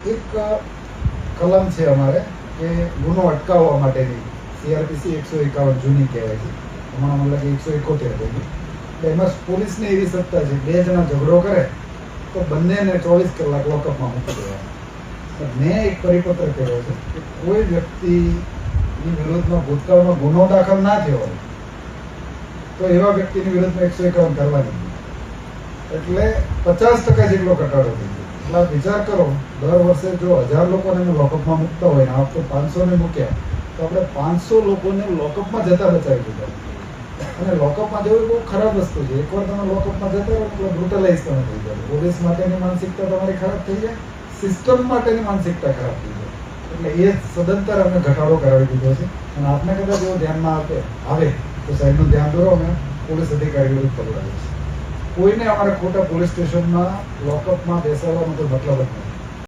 એક કલમ છે અમારે કે ગુનો અટકાવવા માટેની CRPC 151 જૂની કહેવાય છે. હમણાં મને લાગે 171 થઈ ગઈ. એટલે એમાં પોલીસને એવી સત્તા છે, બે જણા ઝઘડો કરે તો બંનેને 24 કલાક લોકઅપમાં મૂકી દેવાના. મેં એક પરિપત્ર કર્યો છે કે કોઈ વ્યક્તિની વિરુદ્ધમાં ભૂતકાળમાં ગુનો દાખલ ના થયો હોય તો એવા વ્યક્તિની વિરુદ્ધમાં 151 કરવાની. એટલે 50% જેટલો ઘટાડો થઈ ગયો. એટલે વિચાર કરો, દર વર્ષે જો 1000 લોકોને લોકઅપમાં મૂકતા હોય ને આ વખતે 500 ને મૂક્યા તો આપણે 500 લોકોને લોકઅપમાં જતા બચાવી દીધા. અને લોકઅપમાં જવું બહુ ખરાબ વસ્તુ છે. એકવાર તમે લોકઅપમાં જતા રહો એટલે બ્રુટલાઇઝ તમે થઈ જાય. પોલીસ માટેની માનસિકતા તમારી ખરાબ થઈ જાય, સિસ્ટમ માટેની માનસિકતા ખરાબ થઈ જાય. એટલે એ સદંતર અમે ઘટાડો કરાવી દીધો છે. અને આપને કદાચ એવો ધ્યાનમાં આવે તો સાહેબનું ધ્યાન દોરો, અમે પોલીસ અધિકારી વિરુદ્ધ પગલાં લઈશું. કોઈને અમારે ખોટા પોલીસ સ્ટેશનમાં લોકઅપમાં બેસાડવાનો તો મતલબ જ નથી.